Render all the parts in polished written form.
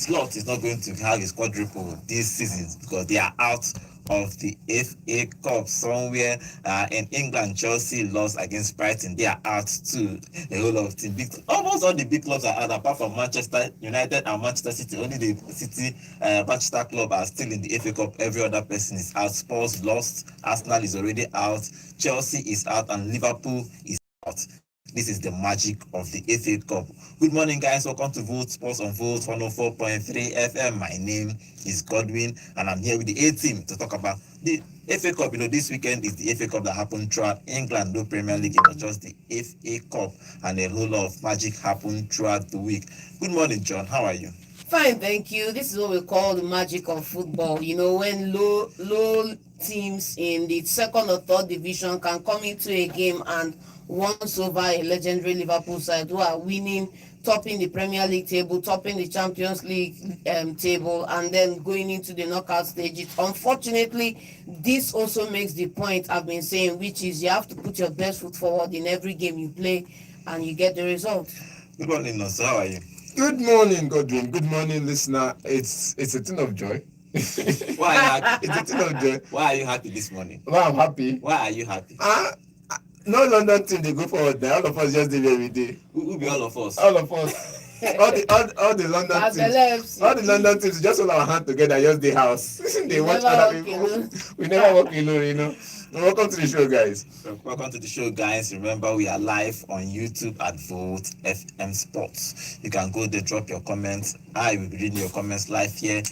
slot is not going to have his quadruple this season because they are out of the FA Cup. Somewhere in England, Chelsea lost against Brighton. They are out too. A whole lot of teams. Almost all the big clubs are out apart from Manchester United and Manchester City. Only the City Manchester club are still in the FA Cup. Every other person is out. Spurs lost. Arsenal is already out. Chelsea is out and Liverpool is out. This is the magic of the FA Cup. Good morning, guys. Welcome to Vote Sports on Vote 104.3 FM. My name is Godwin, and I'm here with the A team to talk about the FA Cup. This weekend is the FA Cup that happened throughout England. No Premier League, it was just the FA Cup, and a whole lot of magic happened throughout the week. Good morning, John. How are you? Fine, thank you. This is what we call the magic of football. When low teams in the second or third division can come into a game and once over a legendary Liverpool side who are winning, topping the Premier League table, topping the Champions League table, and then going into the knockout stages. Unfortunately, this also makes the point I've been saying, which is you have to put your best foot forward in every game you play, and you get the result. Good morning, Nonso. How are you? Good morning, Godwin. Good morning, listener. It's a thing of joy. Why are you happy? It's a thing of joy. Why are you happy this morning? Why I'm happy? Why are you happy? No London team they go forward there. All of us just did every day. Who be all of us? All of us. all the London teams. All the London teams just hold our hand together, just the house. They watch other people. We never walk alone, Welcome to the show, guys. Welcome to the show, guys. Remember, we are live on YouTube at Vote FM Sports. You can go there, drop your comments. I will be reading your comments live here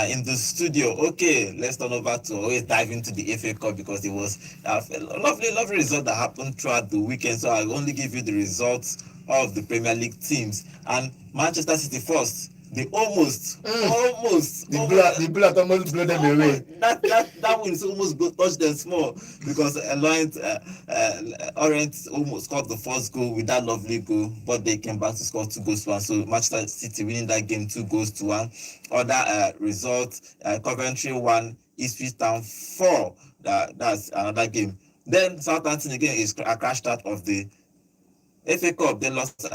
in the studio. Okay, let's turn over to always dive into the FA Cup because it was a lovely result that happened throughout the weekend. So I'll only give you the results of the Premier League teams. And Manchester City first. They almost the bullet almost blew them away. That one is almost touched them small because Orient almost scored the first goal with that lovely goal, but they came back to score 2-1. So Manchester City winning that game 2-1. Other results: Coventry 1, Ipswich Town 4. That's another game. Then Southampton again is crashed out of the FA Cup. They lost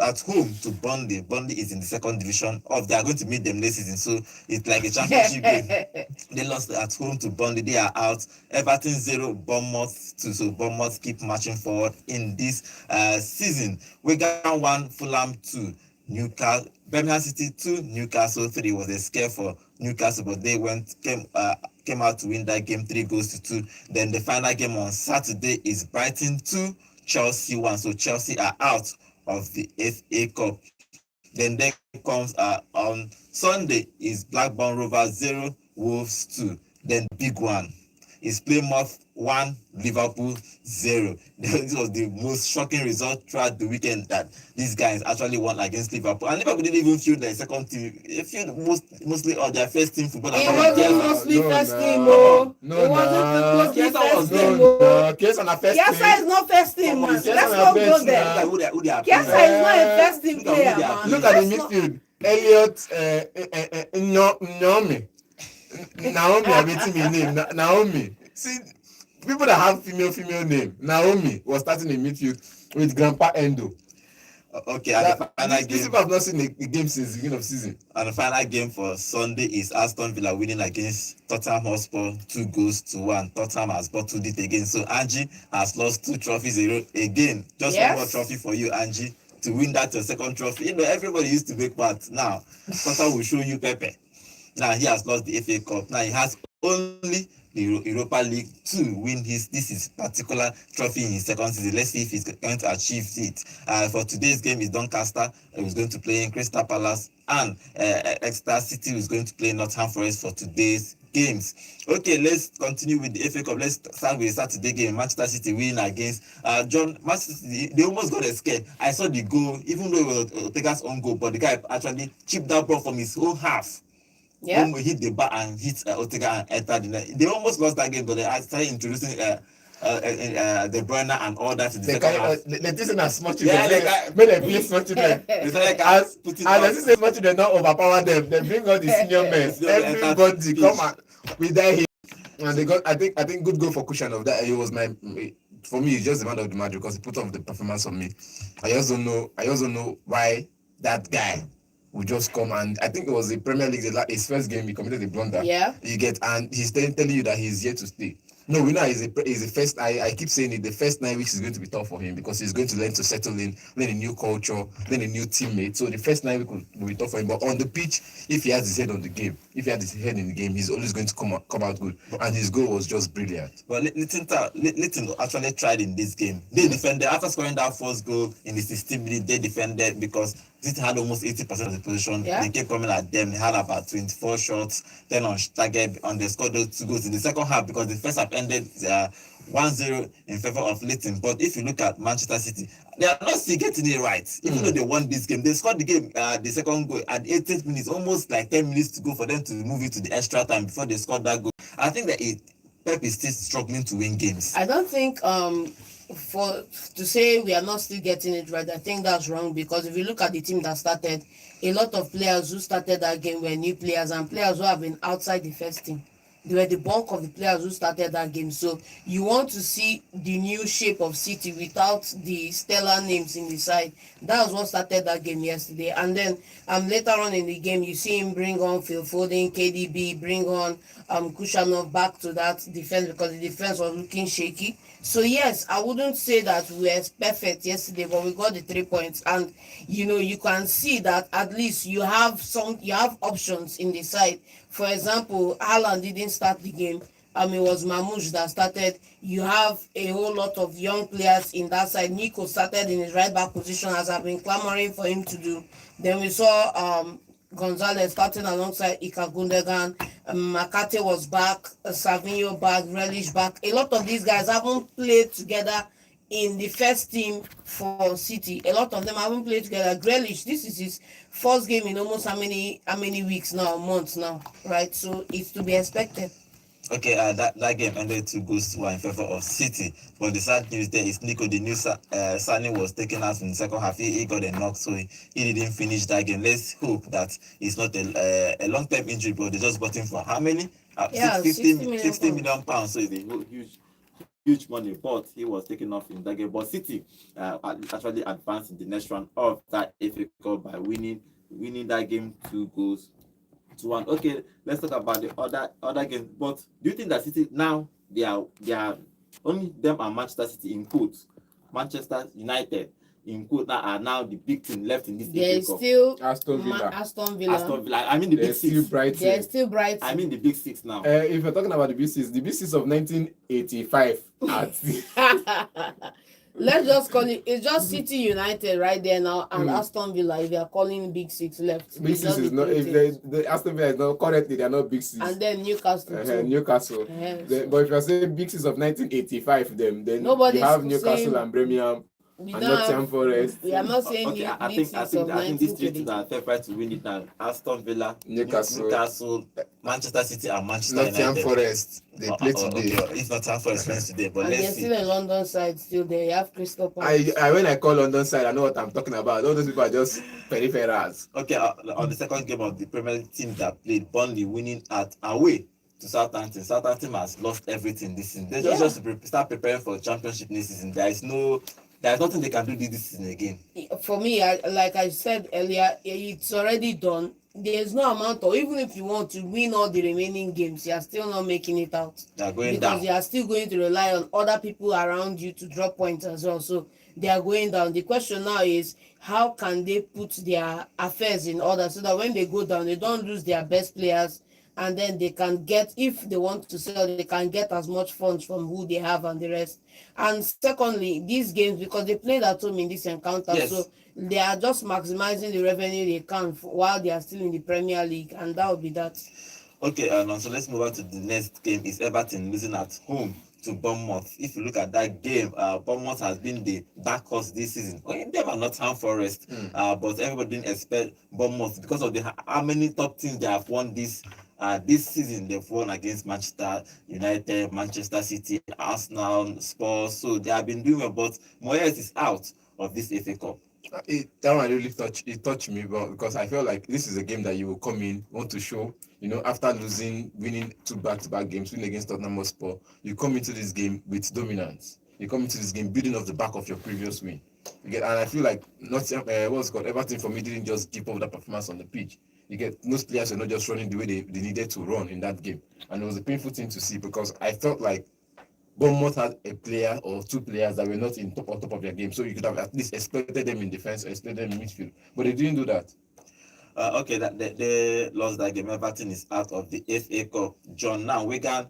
at home to Burnley. Burnley is in the second division. They are going to meet them next season, so it's like a championship game. They lost at home to Burnley. They are out. Everton 0, Bournemouth 2. So Bournemouth keep marching forward in this season. Wigan 1, Fulham 2, Newcastle, Birmingham City 2, Newcastle 3. Was a scare for Newcastle, but they came out to win that game 3-2. Then the final game on Saturday is Brighton 2, Chelsea 1. So Chelsea are out of the FA Cup. Then comes on Sunday is Blackburn Rovers 0, Wolves 2. Then big one is Plymouth 1, Liverpool 0. This was the most shocking result throughout the weekend, that these guys actually won against Liverpool. And Liverpool didn't even field their second team. They fielded mostly all their first team football. It wasn't mostly first team, It wasn't mostly first team, Kiesa is not first team, man. Let's not go there. Kiesa is not a first team player, man. Look at the midfield. Elliot, Naomi, I'm waiting my name. Naomi. See, people that have female name. Naomi was starting in midfield with Grandpa Endo. Okay, and the final game. These people have not seen the game since the beginning of season. And the final game for Sunday is Aston Villa winning against Tottenham Hotspur 2-1. Tottenham has bottled it again. So Angie has lost 2 trophies again. Just one more trophy for you, Angie, to win that second trophy. Everybody used to make part. Now, Tottenham will show you Pepe. Now he has lost the FA Cup. Now he has only the Europa League to win this particular trophy in his second season. Let's see if he's going to achieve it. For today's game is Doncaster, who's going to play in Crystal Palace, and Exeter City, who's going to play Nottingham Forest for today's games. Okay, let's continue with the FA Cup. Let's start with Saturday game. Manchester City win against Manchester City. They almost got scared. I saw the goal, even though it was Ortega's own goal, but the guy actually chipped that ball from his own half. Yeah. When we hit the bar and hit Ortega and entered the net. They almost lost that game, but they started introducing De Bruyne and all that in the second half. They think as much children. When they play small children, as they say small children not overpower them. They bring all the senior men. Everybody come and we die here. And they got. I think good goal for Cushion of that. It was for me. It's just the man of the match because he put off the performance on me. I also don't know why that guy will just come, and I think it was the Premier League, his first game, he committed a blunder. Yeah. You get, and he's telling you that he's here to stay. No, we know he's the first. I keep saying it. The first 9 weeks is going to be tough for him because he's going to learn to settle in, learn a new culture, learn a new teammate. So the first 9 weeks will be tough for him. But on the pitch, if he has his head on the game, if he has his head in the game, he's always going to come out good. And his goal was just brilliant. Well, Litton actually tried in this game. They defended after scoring that first goal in the 16 minutes. They defended because City had almost 80% of the position. Yeah. They kept coming at them. They had about 24 shots, 10 on target, and they scored those 2 goals in the second half because the first half ended 1-0 in favor of Litton. But if you look at Manchester City, they are not still getting it right. Even though they won this game, they scored the game, the second goal at 18th minutes, almost like 10 minutes to go for them to move it to the extra time before they scored that goal. I think that Pep is still struggling to win games. I don't think to say we are not still getting it right, I think that's wrong, because if you look at the team that started, a lot of players who started that game were new players and players who have been outside the first team. They were the bulk of the players who started that game. So you want to see the new shape of City without the stellar names in the side. That was what started that game yesterday. And then later on in the game, you see him bring on Phil Foden, KDB, bring on Kushanov back to that defense because the defense was looking shaky. So yes, I wouldn't say that we were perfect yesterday, but we got the 3 points. And you can see that at least you have options in the side. For example, Haaland didn't start the game. It was Mamouche that started. You have a whole lot of young players in that side. Nico started in his right back position, as I've been clamoring for him to do. Then we saw Gonzalez starting alongside Ika Gundogan. Makate was back, Savinho back, Relish back. A lot of these guys haven't played together in the first team for City. A lot of them haven't played together. Grealish, this is his first game in almost how many weeks now, months now, right? So it's to be expected. Okay, that game ended 2 goals to 1 in favor of City. But the sad news there is Nico, the new signing, was taken out in the second half. He got a knock, so he didn't finish that game. Let's hope that it's not a long-term injury, but they just bought him for how many? 60 million pounds. So it's a huge money. But he was taken off in that game. But City actually advanced in the next round of that FA Cup by winning that game 2 goals to 1. Okay, let's talk about the other games. But do you think that City now they are only them and Manchester City in quotes, Manchester United in quotes are now the big team left in this There's FA Cup? still Aston Villa. Aston Villa. I mean the big six. There's still Brighton. I mean the big six now. If you're talking about the big six of 1985 Let's just call it. It's just City United right there now, and Aston Villa. If you are calling big six left, big six is not. If the Aston Villa is not currently, they are not big six. And then Newcastle. Newcastle. But if you are saying big six of 1985, then you have Newcastle and Birmingham. And Nottingham Forest. We are not saying I think these 3 teams are fair to win it now. Aston Villa, Newcastle, Manchester City, and Manchester United. Nottingham Forest. They play today. If Nottingham Forest plays today, but and let's see. There's still a London side still there. You have Crystal Palace. When I call London side, I know what I'm talking about. All those people are just peripherals. Okay, on the second game of the Premier League team that played, Burnley winning at away to Southampton. Southampton has lost everything this season. They just start preparing for championship this season. There's nothing they can do this season again. For me, like I said earlier, it's already done. There's no amount, or even if you want to win all the remaining games, you are still not making it out. They're going because down. You are still going to rely on other people around you to drop points as well. So they are going down. The question now is, how can they put their affairs in order so that when they go down, they don't lose their best players, and then they can get, if they want to sell, they can get as much funds from who they have and the rest. And secondly, these games, because they played at home in this encounter, so they are just maximizing the revenue they can while they are still in the Premier League, and that will be that. Okay, so let's move on to the next game. Is Everton losing at home to Bournemouth? If you look at that game, Bournemouth has been the dark horse this season. They were not Nottingham Forest, but everybody didn't expect Bournemouth because of how many top teams they have won this season. They've won against Manchester United, Manchester City, Arsenal, Spurs. So they have been doing well, but Moyes is out of this FA Cup. That one really touched me, because I felt like this is a game that you will come in, want to show, after winning 2 back-to-back games, winning against Tottenham Hotspur, you come into this game with dominance. You come into this game building off the back of your previous win. And I feel like not what's called Everton for me didn't just keep up that performance on the pitch. Most players are not just running the way they needed to run in that game, and it was a painful thing to see because I felt like Bournemouth had a player or two players that were not on top of their game, so you could have at least exploited them in defense or exploited them in midfield, but they didn't do that. Okay, that they lost that game. Everton is out of the FA Cup. John, now Wigan,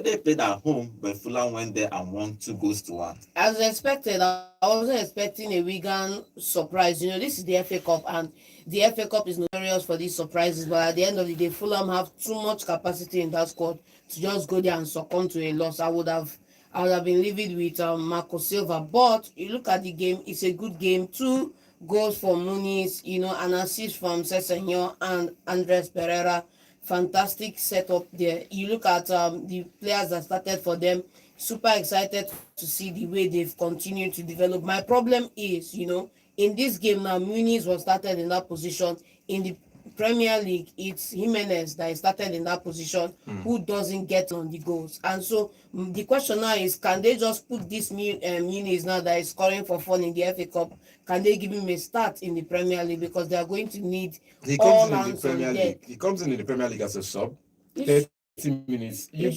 they played at home, but Fulham went there and won 2-1. As expected, I wasn't expecting a Wigan surprise. This is the FA Cup, and the FA Cup is notorious for these surprises. But at the end of the day, Fulham have too much capacity in that squad to just go there and succumb to a loss. I would have been livid with Marco Silva. But you look at the game; it's a good game. 2 goals for Muniz, an assist from Sessegnon and Andres Pereira. Fantastic setup there. You look at the players that started for them. Super excited to see the way they've continued to develop. My problem is, in this game now, Muniz was started in that position. In the Premier League, it's Jimenez that is started in that position who doesn't get on the goals. And so the question now is, can they just put this Muniz now that is scoring for fun in the FA Cup, can they give him a start in the Premier League? Because they are going to need all hands on deck. He comes in the Premier League as a sub. 30 minutes. You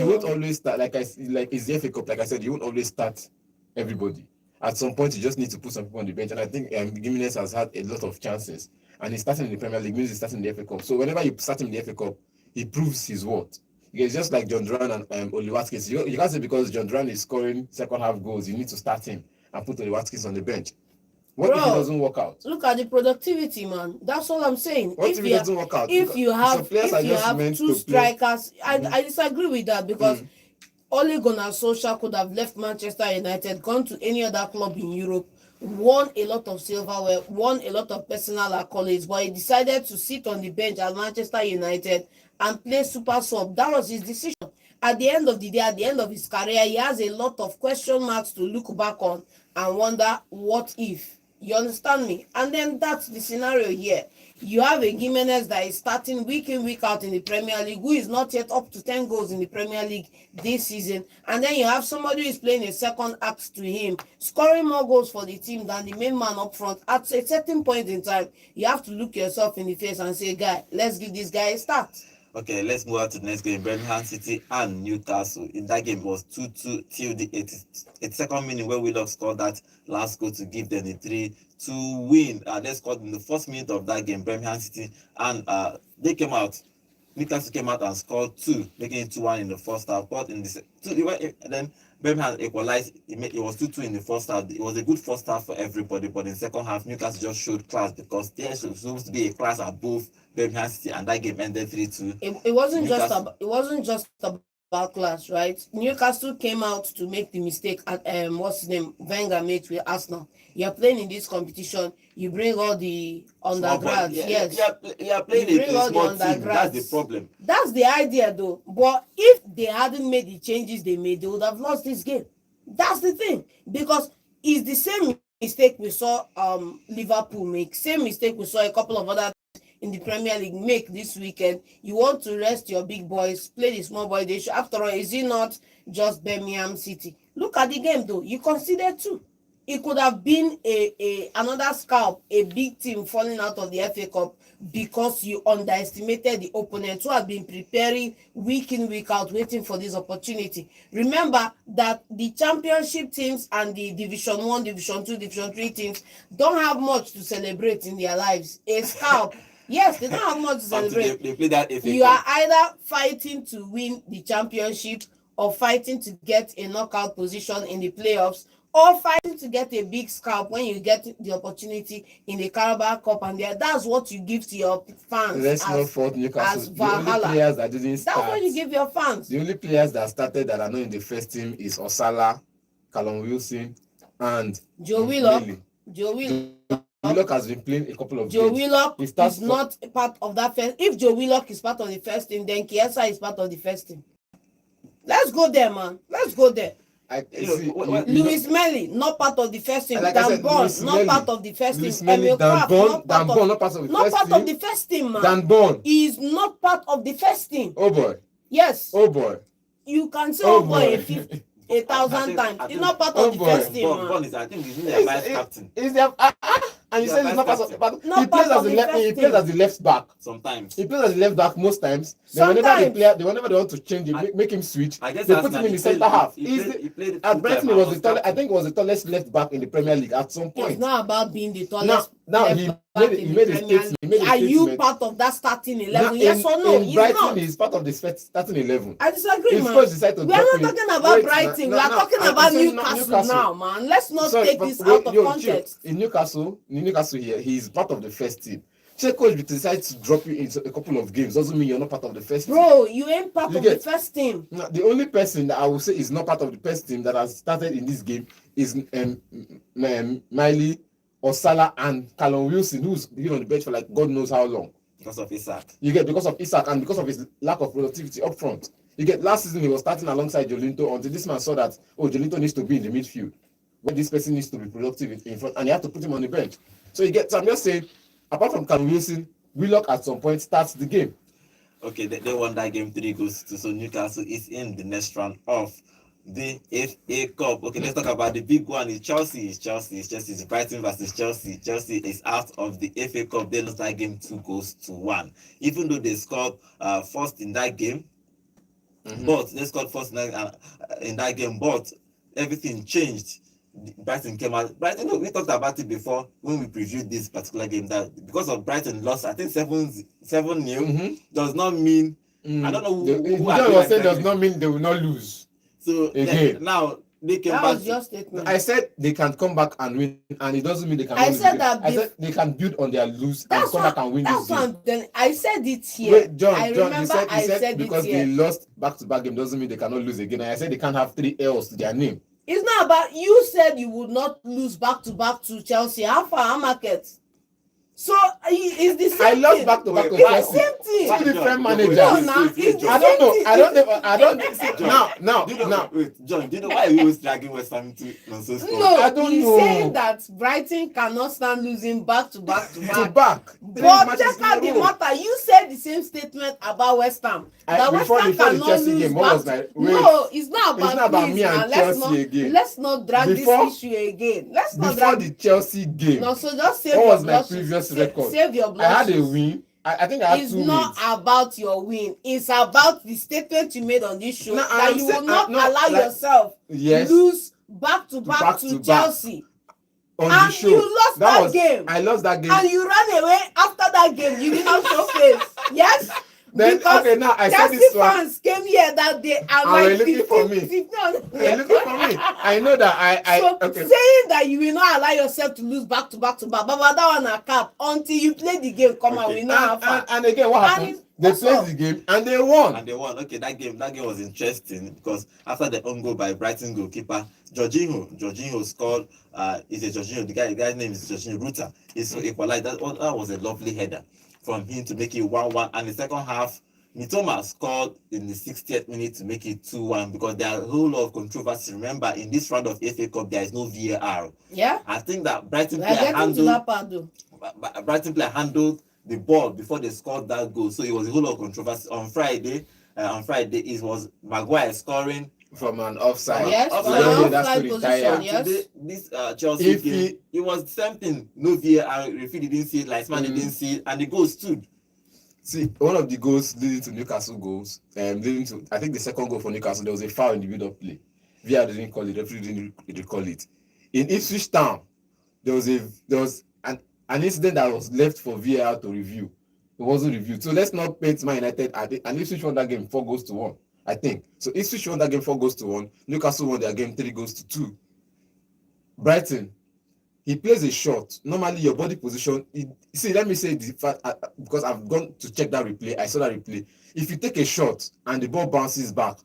won't always start, like it's the FA Cup, like I said, you won't always start everybody. At some point, you just need to put some people on the bench. And I think Jimenez has had a lot of chances. And he's starting in the Premier League, means he's starting in the FA Cup. So whenever you start him in the FA Cup, he proves his worth. It's just like John Duran and Oli Watkins. You can't say because John Duran is scoring second half goals, you need to start him and put Oli Watkins on the bench. What if it doesn't work out? Look at the productivity, man. That's all I'm saying. What if it doesn't work out? If you have 2 strikers, I disagree with that because Ole Gunnar Solskjaer could have left Manchester United, gone to any other club in Europe, won a lot of silverware, won a lot of personal accolades, but he decided to sit on the bench at Manchester United and play super sub. That was his decision. At the end of the day, at the end of his career, he has a lot of question marks to look back on and wonder, what if? You understand me? And then that's the scenario here. You have a Jimenez that is starting week in, week out in the Premier League, who is not yet up to 10 goals in the Premier League this season. And then you have somebody who is playing a second act to him, scoring more goals for the team than the main man up front. At a certain point in time, you have to look yourself in the face and say, guy, let's give this guy a start. Okay, let's move on to the next game. Birmingham City and Newcastle. In that game, it was 2-2 till the 82nd minute where Willock scored that last goal to give them a 3-2 win. They scored in the first minute of that game, Birmingham City, and they came out. Newcastle came out and scored 2, making it 2-1 in the first half. But in then Birmingham equalized. It was 2-2 in the first half. It was a good first half for everybody, but in the second half, Newcastle just showed class because there supposed to be a class above Birmingham City, and that game ended 3-2. It wasn't just about class, right? Newcastle came out to make the mistake at what's his name, Wenger made with Arsenal. You're playing in this competition, you bring all the undergrads. Yes, you're playing in a small team. That's the problem. That's the idea, though. But if they hadn't made the changes they made, they would have lost this game. That's the thing, because it's the same mistake we saw Liverpool make, same mistake we saw a couple of other in the Premier League make this weekend. You want to rest your big boys, play the small boy. They should, after all, is it not just Birmingham City? Look at the game, though. You consider 2. It could have been another scalp, a big team falling out of the FA Cup because you underestimated the opponent who have been preparing week in, week out, waiting for this opportunity. Remember that the championship teams and the Division 1, Division 2, Division 3 teams don't have much to celebrate in their lives. A scalp. Yes, they don't have much to celebrate. They play that FA you Cup. Are either fighting to win the championship or fighting to get a knockout position in the playoffs, or fighting to get a big scalp when you get the opportunity in the Carabao Cup, and that's what you give to your fans. Let's not fault Newcastle. As Valhalla. The only players that didn't start. That's what you give your fans. The only players that started that are not in the first team is Osala, Callum Wilson, and Joe Willock. Joe Willock has been playing a couple of Joe games. Willock is not part of that first. If Joe Willock is part of the first team, then Chiesa is part of the first team. Let's go there, man. Let's go there. Louis Melly, not part of the first team. Like Dan Bond, not part of the first team. Emil Kraft, not part of the first team, man. Dan Bond is not part of the first team. Oh boy. Yes. Oh boy. You can say oh boy. 1,000 times. It's not part of the first team. Bon is, I think he's the vice captain. Is there? And you said he's not part of. But he plays as the left back. Sometimes he plays as the left back most times. Then whenever they want to change it, make him switch. They put him in the centre half. He played at Brighton. He was the tallest. I think he was the tallest left back in the Premier League at some point. It's not about being the tallest. Now he made a statement. Are you part of that starting 11? Yes or no? In Brighton, he's part of the starting 11. I disagree, man. We are not talking about Brighton. We are talking about Newcastle now, man. Let's not take this out of context. In Newcastle here, he's part of the first team. Say coach decides to drop you in a couple of games doesn't mean you're not part of the first team. Bro, you ain't part of the first team. Now, the only person that I will say is not part of the first team that has started in this game is Miley or Salah and Callum Wilson, who's been on the bench for like God knows how long. Because of Isak. Because of Isak and because of his lack of productivity up front. Last season he was starting alongside Jolinto until this man saw that Jolinto needs to be in the midfield. But this person needs to be productive in front, and you have to put him on the bench. So I'm just saying, apart from Callum Wilson, Willock at some point starts the game. Okay, they won that game 3-2. So Newcastle is in the next round of the FA Cup. Okay, let's talk about the big one. It's Chelsea. It's Brighton versus Chelsea. Chelsea is out of the FA Cup. They lost that game 2-1. Even though they scored first in that game, but they scored first in that game, but everything changed. Brighton came out. Brighton, we talked about it before when we previewed this particular game, that because of Brighton lost, I think 7-0, does not mean I don't know who was saying does not mean they will not lose. So again, now they came back. Was your statement. I said they can come back and win, and it doesn't mean they can. I said they can build on their lose and come back and win this game. Then I said it here. Wait, John, you said because they lost back-to-back game doesn't mean they cannot lose again. And I said they can't have 3 L's to their name. It's not about, you said you would not lose back-to-back to Chelsea. How far our market? So it's the same I thing. lost back-to-back to Chelsea. It's the same thing. Two different managers. Now. Wait, John, do you know why we always dragging West Ham to nonsense? No, I don't he's know. saying that Brighton cannot stand losing back-to-back. But check out the matter. You said the same statement about West Ham. Before the Chelsea game, no, it's not about me and Chelsea again. Let's not drag this issue again. Before the Chelsea game. No, so just save what your was my previous record? Save your blood. I had a win. I think I had 2 wins. It's not about your win. It's about the statement you made on this show that you will not allow yourself lose back-to-back to Chelsea. On and the show. You lost that game. I lost that game. And you ran away after that game. You did not show face. Yes? Then, because okay, now I said Chelsea this one. fans came here that day and like looking for me. They're looking for me. I know that saying that you will not allow yourself to lose back-to-back, but that one a cap until you play the game. Come on, we know how far. And again, what happened? They played the game and they won. Okay, that game was interesting because after the own goal by Brighton goalkeeper Jorginho scored. The guy's name is Jorginho Ruta. He's equalized. That was a lovely header from him to make it 1-1. And the second half, Mitoma scored in the 60th minute to make it 2-1 because there are a whole lot of controversy. Remember, in this round of FA Cup, there is no VAR. Yeah. I think that Brighton player handled the ball before they scored that goal. So it was a whole lot of controversy. On Friday, it was Maguire scoring from an offside. Yes, offside position, yes. Today, this Chelsea game, it was something. No VAR, referee didn't see it, Linesman didn't see it, and the goal stood. See, one of the goals leading to Newcastle goals, leading to, I think the second goal for Newcastle, there was a foul in the build-up play. VAR didn't call it, referee didn't recall it. In Ipswich Town, there was an incident that was left for VAR to review. It wasn't reviewed. So let's not paint Man United. And Ipswich won that game 4-1, I think. So Ipswich won that game 4-1. Newcastle won their game 3-2. Brighton, he plays a shot. Normally, your body position. Let me say the fact because I've gone to check that replay. I saw that replay. If you take a shot and the ball bounces back,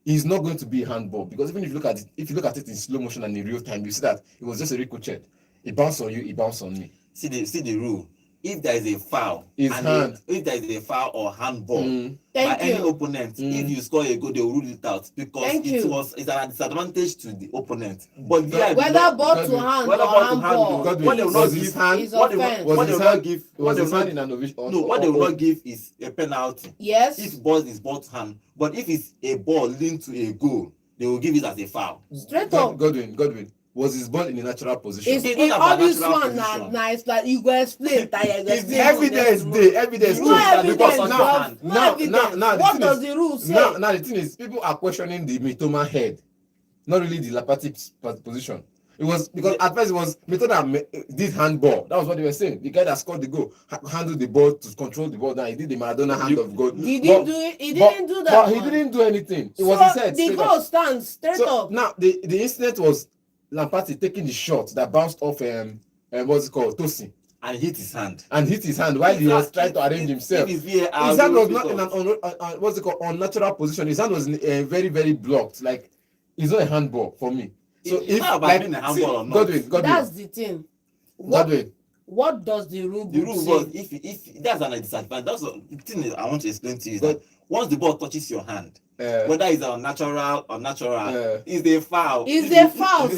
it's not going to be a handball because even if you look at it in slow motion and in real time, you see that it was just a ricochet. It bounced on you. It bounced on me. See the rule. If there is a foul, if there is a foul or handball by any opponent, if you score a goal, they will rule it out because it's an disadvantage to the opponent. But whether ball to hand or handball, what they will not give, what they will not give is a penalty. Yes. If ball is ball to hand, but if it's a ball linked to a goal, they will give it as a foul. Straight up. Godwin. Was his ball in a natural position? It's all this one nice that you go explain. It's the evidence there. Evidence. No evidence. Now, what does the rule say? Now the thing is, people are questioning the Mitoma head, not really the Lapati position. It was because at first it was Mitoma did handball. That was what they were saying. The guy that scored the goal handled the ball to control the ball. Now he did the Maradona hand of goal. He didn't do it. He didn't do that. But he didn't do anything. It was his head. The goal stands straight up. Now the incident was Lampard taking the shot that bounced off what's it called, Tosin, and hit his hand while he was trying to arrange himself. His hand was not in an what's it called, unnatural position. His hand was very, very blocked. Like, it's not a handball for me. So it's not about being a handball or not. Godwin, that's the thing. What does the rule book say? Was if that's an disadvantage. That's the thing I want to explain to you is that once the ball touches your hand, whether it's unnatural, it's a foul. It's a foul.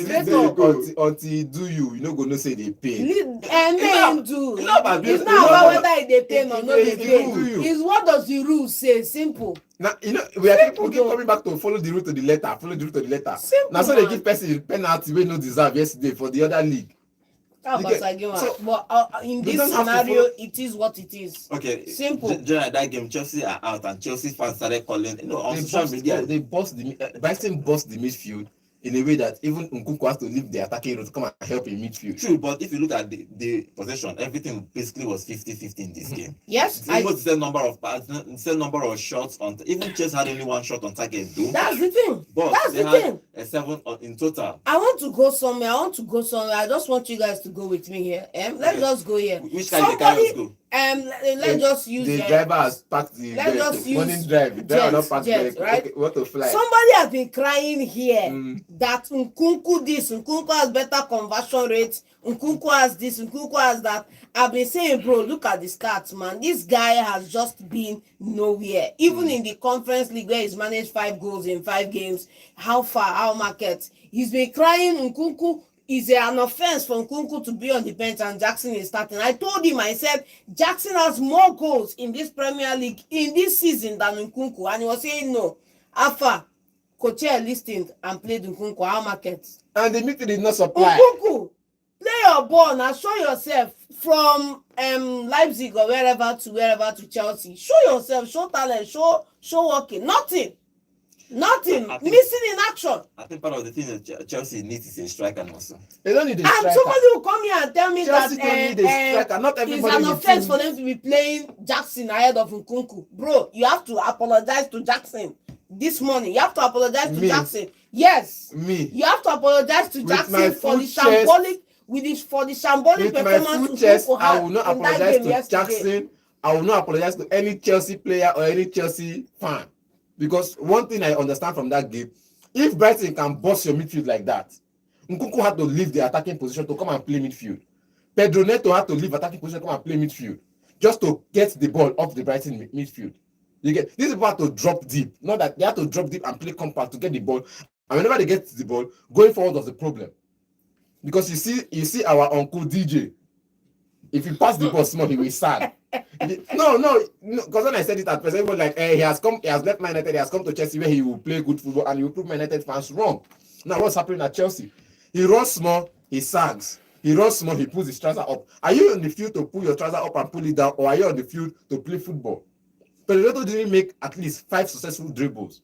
Until you do you no go no say they pay. It's not about whether they pay or not they pay. It's what does the rule say? Simple. Now we are people keep coming back to follow the route to the letter. Simple. Now so they give person penalty we no deserve yesterday for the other league. But in this scenario, it is what it is. Okay, simple. During that game, Chelsea are out, and Chelsea fans started calling. On social media, they bossed Brighton bossed the midfield in a way that even Nkunku has to leave the attacking route to come and help in midfield. True, but if you look at the possession, everything basically was 50-50 in this game. Yes, it's almost the same number of passes, the same number of shots on. Even Chelsea had only one shot on target. That's the thing. But that's they the had thing. A 7 I want to go somewhere. I just want you guys to go with me here. Let's just go here. Which kind of carriers go? Let's just use the driver has packed the morning drive. The driver not packed the right? Okay, what to fly. Somebody has been crying here that Nkunku has better conversion rate. Nkunku has this, Nkunku has that. I've been saying, bro, look at the stats, man. This guy has just been nowhere. Even in the Conference League where he's managed 5 goals in 5 games, how market? He's been crying. Nkunku is an offense for Nkunku to be on the bench and Jackson is starting. I told him, I said, Jackson has more goals in this Premier League in this season than Nkunku. And he was saying no. After Koche listened and played Nkunku, our market. And the meeting did not supply. Nkunku, play your ball now. Show yourself from Leipzig or wherever to Chelsea. Show yourself, show talent, show working. Nothing. Missing in action. I think part of the thing that Chelsea needs is a striker also. They don't need a striker. And somebody will come here and tell me Chelsea don't need a striker. Not everybody. It's an offense for them to be playing Jackson ahead of Nkunku. Bro, you have to apologize to Jackson this morning. You have to apologize to Jackson. Yes. You have to apologize to Jackson for the shambolic performance Nkunku had. I will not apologize to Jackson. I will not apologize to any Chelsea player or any Chelsea fan. Because one thing I understand from that game, if Brighton can boss your midfield like that, Nkunku had to leave the attacking position to come and play midfield. Pedro Neto had to leave attacking position to come and play midfield, just to get the ball off the Brighton midfield. You get these people have to drop deep, not that they have to drop deep and play compact to get the ball. And whenever they get the ball, going forward was the problem. Because you see our uncle DJ. If you pass the ball small, he will sad. No, because when I said it at first, everyone like, he has left Man United, he has come to Chelsea where he will play good football and he will prove Man United fans wrong. Now what's happening at Chelsea? He runs small, he sags. He runs small, he pulls his trouser up. Are you on the field to pull your trouser up and pull it down, or are you on the field to play football? Pedro didn't make at least 5 successful dribbles.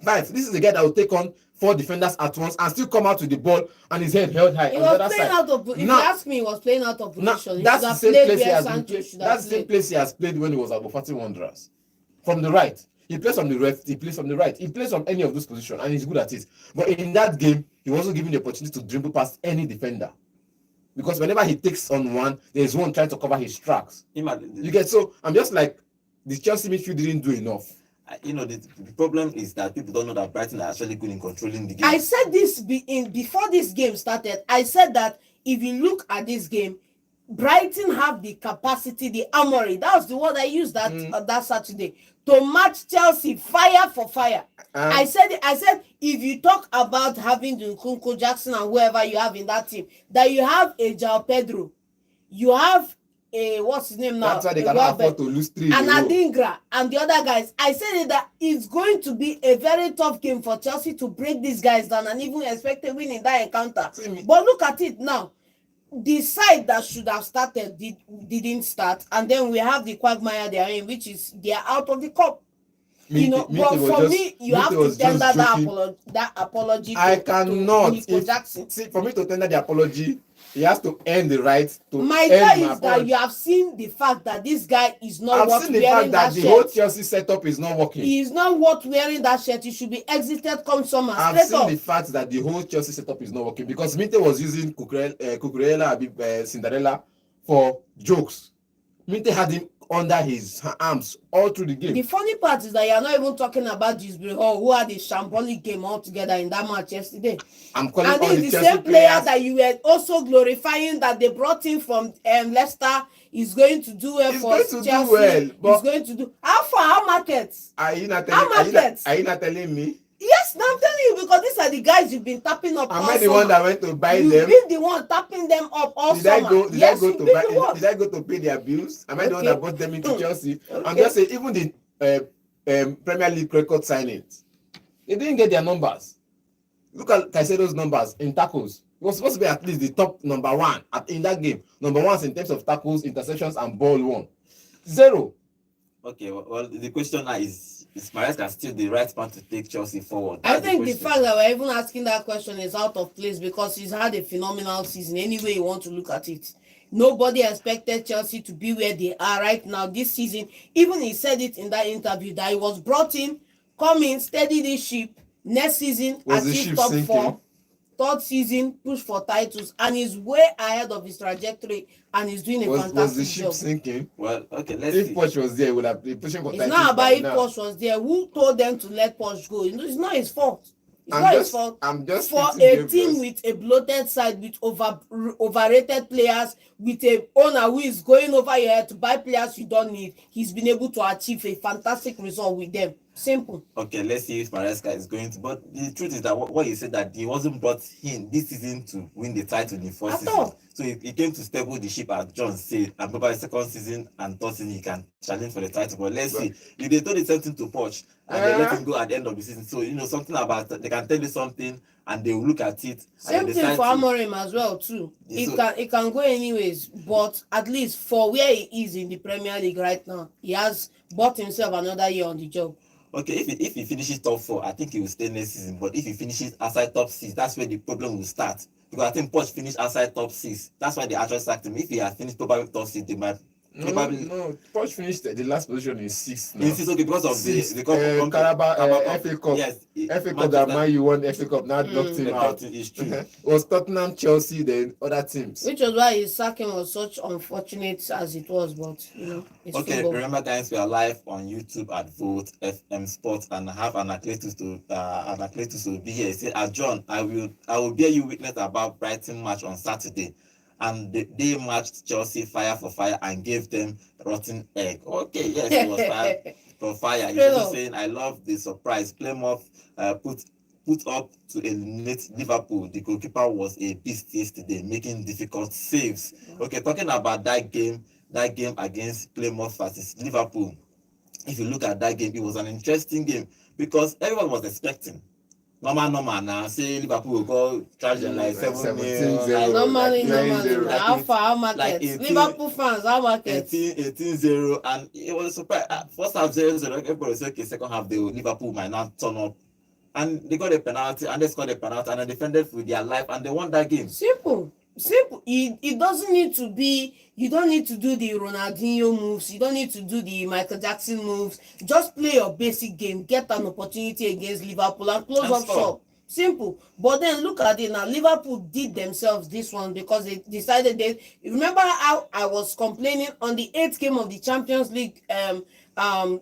5. This is a guy that will take on 4 defenders at once and still come out with the ball and his head held high. He was playing out of position. If you ask me, he was playing out of position. That's the same place he has played when he was at Bofati Wanderers. From the right. He plays from the left, he plays from the right. He plays from any of those positions and he's good at it. But in that game, he wasn't given the opportunity to dribble past any defender. Because whenever he takes on one, there's one trying to cover his tracks. You get so I'm just like the Chelsea midfield didn't do enough. The problem is that people don't know that Brighton are actually good in controlling the game. I said this before this game started. I said that if you look at this game, Brighton have the capacity, the armory. That was the word I used that Saturday to match Chelsea fire for fire. I said if you talk about having the Nkunku, Jackson, and whoever you have in that team, that you have a João Pedro, you have what's his name now? That's why they cannot afford to lose 3 and Adingra and the other guys. I said that it's going to be a very tough game for Chelsea to break these guys down and even expect a win in that encounter. But look at it now. The side that should have started didn't start, and then we have the quagmire they are in, which is they are out of the cup. But for me, you have to tender that apology. I cannot. See, for me to tender the apology, he has to earn the right to. My guy is that you have seen the fact that this guy is not worth wearing that shirt. The whole Chelsea setup is not working. He is not worth wearing that shirt. He should be exited come summer. I've seen the fact that the whole Chelsea setup is not working because Minte was using Cucurella, Cinderella for jokes. Minte had him under his arms all through the game. The funny part is that you are not even talking about Gisbury Hall, who had a shambolic game altogether in that match yesterday. I'm calling and all this the same Chelsea player that you were also glorifying that they brought in from Leicester is going to do well for Chelsea. He's going to do how far? How markets? Are you not telling me? Yes, now I'm telling you because these are the guys you've been tapping up. Am I the one that went to buy them? You've been the one tapping them up all summer. Did I go to pay their bills? Am I the one that brought them into Chelsea? Okay. I'm just saying, even the Premier League record signings, they didn't get their numbers. Look at Caicedo's numbers in tackles. He was supposed to be at least the top number 1 in that game. Number 1 in terms of tackles, interceptions, and ball won. 0. Okay, well, the question now is Maresca still the right man to take Chelsea forward? I think the fact that we're even asking that question is out of place because he's had a phenomenal season. Any way you want to look at it, nobody expected Chelsea to be where they are right now this season. Even he said it in that interview that he was brought in, come in, steady this ship. Next season, achieve top 4. Third season, push for titles, and he's way ahead of his trajectory, and he's doing a fantastic job. Was the ship sinking? Well, okay, let's see. If Poch was there, he would have been pushing for titles. It's not about if Poch was there. Who told them to let Poch go? It's not his fault. It's not his fault. I'm just for a team with a bloated side, with overrated players, with a owner who is going over here to buy players you don't need. He's been able to achieve a fantastic result with them. Simple. Okay, let's see if Maresca is going to. But the truth is that what you said that he wasn't brought in this season to win the title in the first season. So he came to stable the ship, as John said, and probably second season and third season he can challenge for the title. But let's see. If they told the same thing to Poch and they let him go at the end of the season, so something about they can tell you something and they will look at it. Same thing for Amorim as well too. It can go anyways, but at least for where he is in the Premier League right now, he has bought himself another year on the job. Okay, if he finishes top 4, I think he will stay next season. But if he finishes outside top 6, that's where the problem will start. Because I think Poch finished outside top 6. That's why they actually sacked him. If he had finished probably top 6, they might probably. No, Poch finished the last position in 6th. In 6th, okay, because of the Carabao FA Cup. Yes, FA Cup that Man U won FA Cup, now knocked him out. It's true. It was Tottenham, Chelsea, then other teams. Which was why his sacking was such unfortunate as it was, but it's okay, football. Remember guys, we are live on YouTube at Vote FM Sports and I have an athlete to be here. He said, John, I will bear you witness about Brighton match on Saturday. And they matched Chelsea fire for fire and gave them rotten egg. Okay, yes, it was fire for fire. He's also saying, I love the surprise. Plymouth put up to eliminate Liverpool. The goalkeeper was a beast yesterday, making difficult saves. Okay, talking about that game against Plymouth versus Liverpool. If you look at that game, it was an interesting game because everyone was expecting. Normal now. Say Liverpool will go charge them like 7-0. Normally. How market? Liverpool fans, how market? 18-0, and it was a surprise. First half 0-0. Everybody said, okay, second half Liverpool might not turn up, and they got a penalty, and they scored a penalty, and they defended with their life, and they won that game. Simple. It doesn't need to be. You don't need to do the Ronaldinho moves. You don't need to do the Michael Jackson moves. Just play your basic game. Get an opportunity against Liverpool and close up shop. Simple. But then look at it now. Liverpool did themselves this one because they decided remember how I was complaining on the 8th game of the Champions League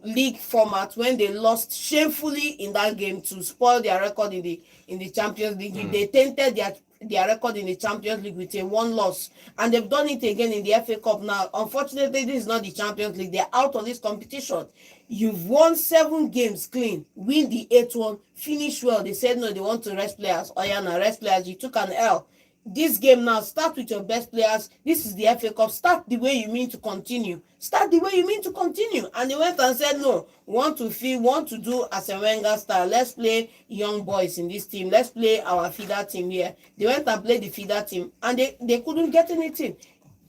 league format when they lost shamefully in that game to spoil their record in the Champions League. They tainted their record in the Champions League with a 1 loss, and they've done it again in the FA Cup now. Unfortunately, this is not the Champions League. They're out of this competition. You've won 7 games clean, win the 8th one, finish well. They said no, they want to rest players. Oh yeah, now rest players. You took an L. this game now, start with your best players. This is the FA Cup. Start the way you mean to continue. Start the way you mean to continue. And they went and said, no, want to do as a Wenger style. Let's play young boys in this team. Let's play our feeder team here. They went and played the feeder team, and they couldn't get anything.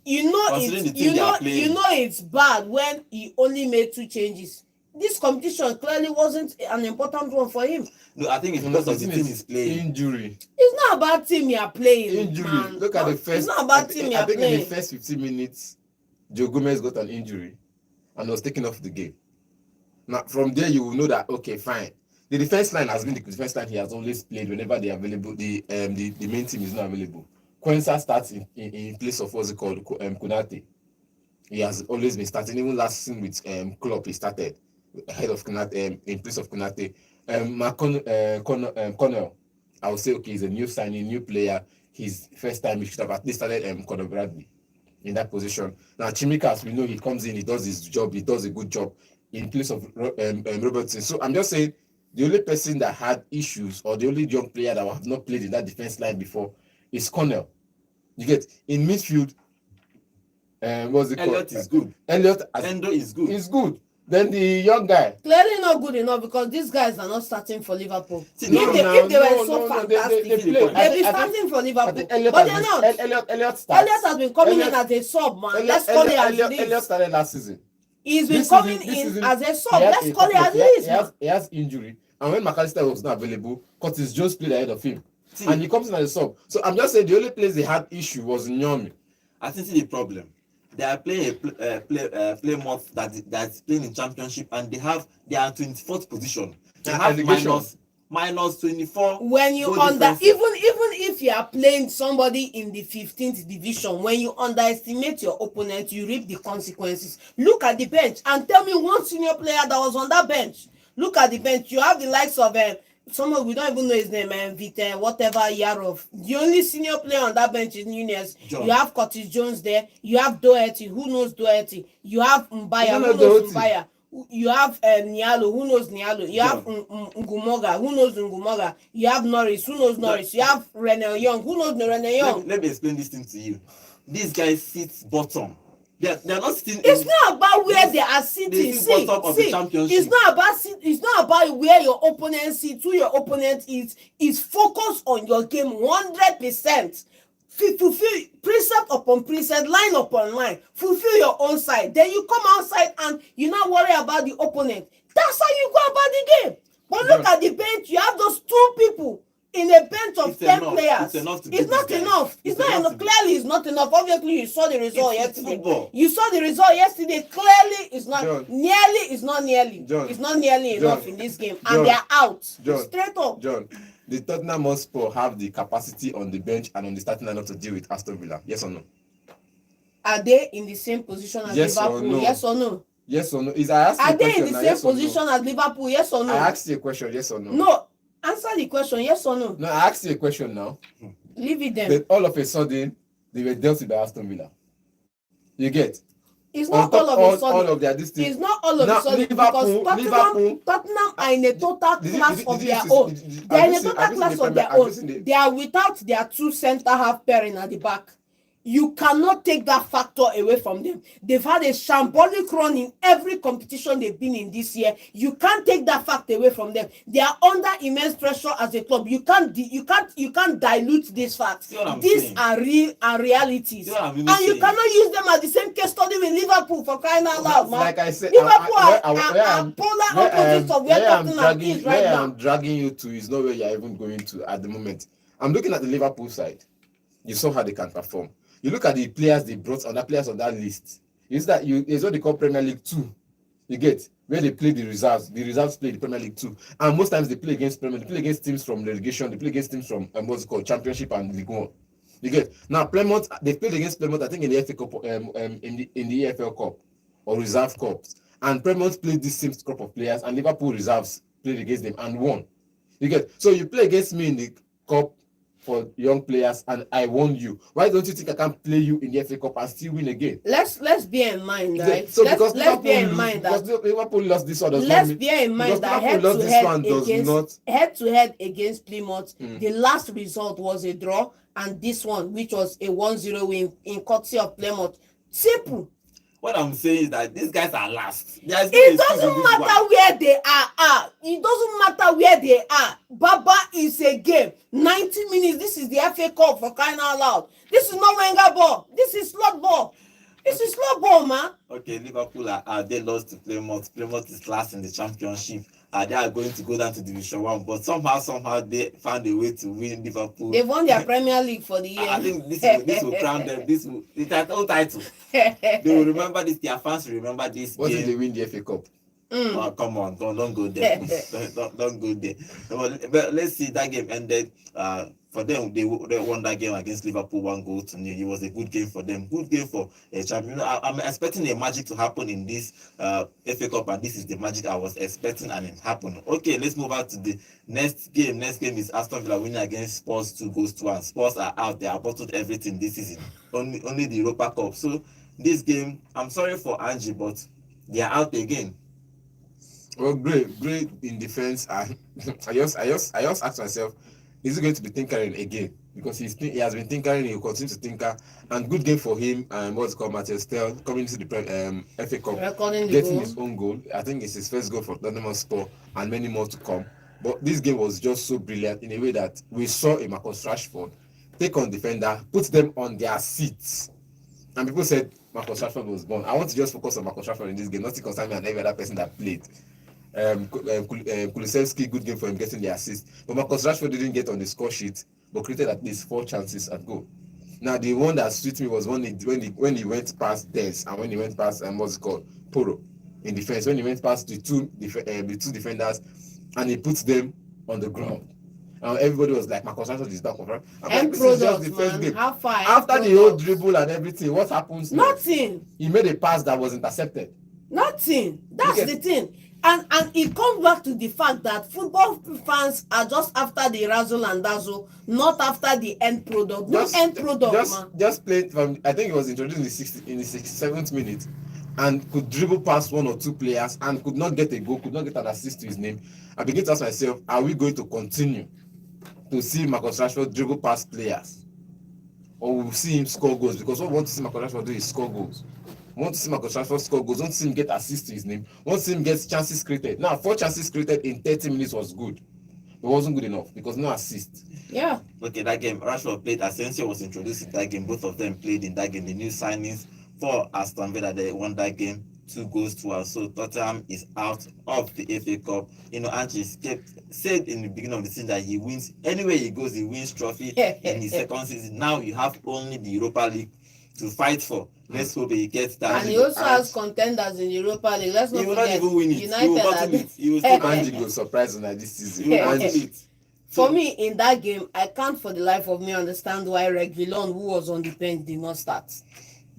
It's bad when he only made 2 changes. This competition clearly wasn't an important one for him. No, I think it's because of the team he's playing. Injury. It's not about team you are playing. Injury. Man. Look at the first. It's not about team you are playing. I think in the first 15 minutes, Joe Gomez got an injury and was taken off the game. Now, from there, you will know that, okay, fine. The defense line has been the defense line he has always played whenever they are available. The main team is not available. Quensa starts in place of what's it called, Konate. He has always been starting. Even last season with Klopp, he started ahead of Konate, in place of Konate. Connell, I would say, okay, he's a new signing, new player. His first time, he should have at least started Conor Bradley in that position. Now, Chimikas, we know he comes in, he does his job, he does a good job in place of Robertson. So I'm just saying, the only person that had issues, or the only young player that have not played in that defense line before, is Connell. You get in midfield. What's it called? Elliot is good. Endo is good. He's good. Then the young guy. Clearly not good enough, because these guys are not starting for Liverpool. See, if they were so fantastic, they'd be starting for Liverpool. But they're not. Elliot has been coming in as a sub, man. Let's call it as it is. Elliot started last season. He's been coming in as a sub. Let's call it as it is. He has injury. And when McAllister was not available, Curtis Jones played ahead of him. And he comes in as a sub. So I'm just saying the only place they had issue was Nyomi. I think the problem. They are playing a Plymouth that's playing in championship, and they are in 24th position. They have minus 24. When you even if you are playing somebody in the 15th division, when you underestimate your opponent, you reap the consequences. Look at the bench and tell me one senior player that was on that bench. Look at the bench. You have the likes of someone we don't even know his name, Vita, whatever, Yarov. The only senior player on that bench is Nunez. You have Curtis Jones there. You have Doherty. Who knows Doherty? You have Mbaya. Who knows Mbaya? You have Nialo. Who knows Nialo? You have Ngumoga. Who knows Ngumoga? You have Norris. Who knows Norris? You have Renel Young. Who knows Renel Young? Let me explain this thing to you. These guys sit bottom. They're not sitting. It's not about where they are sitting. It's not about where your opponent sits, who your opponent is. It's focused on your game 100%. Fulfill precept upon precept, line upon line. Fulfill your own side. Then you come outside and you not worry about the opponent. That's how you go about the game. But look at the bench. You have those 2 people in a bench of 10 players. It's not enough. It's not enough. Clearly, it's not enough. Obviously, you saw the result yesterday. You saw the result yesterday. Clearly, it's not nearly. It's not nearly. It's not nearly enough in this game, and they're out. Straight up. John, the Tottenham Hotspur have the capacity on the bench and on the starting lineup to deal with Aston Villa. Yes or no? Are they in the same position as Liverpool? Yes or no? Yes or no? Are they in the same position as Liverpool? Yes or no? I asked you a question. Yes or no? No. Answer the question, yes or no? No, I asked you a question now. Leave it then. But all of a sudden, they were dealt with by Aston Villa. You get? It's not all of a sudden. All of their distance. It's not all of a sudden, because Tottenham are in a total class of their own. They are in a total class of their own. They are without their 2 centre-half pairing at the back. You cannot take that factor away from them. They've had a shambolic run in every competition they've been in this year. You can't take that fact away from them. They are under immense pressure as a club. You can't dilute these facts. These are real and realities. And you cannot use them as the same case study with Liverpool, for crying out loud, man. Like I said, Liverpool are polar opposites of where Tottenham is right now. Where I'm dragging you to is not where you're even going to at the moment. I'm looking at the Liverpool side. You saw how they can perform. You look at the players they brought on, the players on that list. It's what they call Premier League 2. You get where they play the reserves. The reserves play the Premier League 2, and most times they play against teams from relegation. They play against teams from Championship and League 1. You get now Plymouth. They played against Plymouth, I think, in the FA Cup, in the EFL Cup or Reserve Cups. And Plymouth played this same group of players, and Liverpool reserves played against them and won. You get so you play against me in the cup. for young players, and I warn you. Why don't you think I can play you in the FA Cup and still win again? Let's bear in mind, right? So let's bear in lose, mind that Liverpool lost this one does let's not mean, bear in mind that head to head against Plymouth, the last result was a draw, and this one, which was a 1-0 win in courtesy of Plymouth. Simple. What I'm saying is that these guys are last. It doesn't matter where they are. It doesn't matter where they are. Baba is a game. 90 minutes. This is the FA Cup, for crying out loud. This is not Wenger ball. This is slot ball. This is slot ball, man. Okay, Liverpool they lost to Plymouth. Plymouth is last in the championship. They are going to go down to Division 1, but somehow they found a way to win Liverpool. They won their Premier League for the year. I think this will crown them. The title. They will remember this. Their fans will remember this. What if they win the FA Cup? Oh, come on, don't go there. don't go there. But let's see, that game ended. For them, they won that game against Liverpool 1-0. It was a good game for them. Good game for a champion. I'm expecting a magic to happen in this FA Cup, and this is the magic I was expecting, and it happened. Okay, let's move on to the next game. Next game is Aston Villa winning against Spurs 2-1. Spurs are out. They have bottled everything this season. Only the Europa Cup. So this game, I'm sorry for Angie, but they are out again. Well, great in defense. I just asked myself, is he going to be tinkering again? Because he has been tinkering, he will continue to tinker. And good game for him. What's called Matthew Stell coming into the FA Cup, getting his own goal. I think it's his first goal for Tottenham Hotspur, and many more to come. But this game was just so brilliant in a way that we saw a Marcus Rashford take on defender, put them on their seats, and people said Marcus Rashford was born. I want to just focus on Marcus Rashford in this game, not to concern me and every other person that played. Kulusevski, good game for him getting the assist, but Marcus Rashford didn't get on the score sheet, but created at least 4 chances at goal. Now the one that suited me was when he went past Des, and when he went past what's it called, Poro in defense, when he went past the two defenders and he puts them on the ground. Everybody was like, Marcus Rashford is back. This is just the first game. After the whole dribble and everything, what happens? Nothing. He made a pass that was intercepted. Nothing. That's the thing. And it comes back to the fact that football fans are just after the razzle and dazzle, not after the end product. Just played from, I think it was introduced in the 67th minute, and could dribble past 1 or 2 players and could not get a goal, could not get an assist to his name. I begin to ask myself, are we going to continue to see Marcus Rashford dribble past players, or we'll see him score goals? Because what we want to see Marcus Rashford do is score goals. We want to see Marcus Rashford score goals. We want to see him get assists to his name. We want to see him get chances created. Now, 4 chances created in 30 minutes was good. It wasn't good enough because no assist. Yeah. Okay, that game, Rashford played. Asensio was introduced in that game. Both of them played in that game. The new signings for Aston Villa, they won that game 2-1. So Tottenham is out of the FA Cup. Ange said in the beginning of the season that he wins anywhere he goes. He wins trophy in his second season. Now you have only the Europa League to fight for. Let's hope he gets that. And he also has contenders in the Europa League. Let's not forget. He will not even win it. United he will bottle it. He will still Ange will surprise on this season. He will bottle it. For me, in that game, I can't for the life of me understand why Reguilon, who was on the bench, did not start.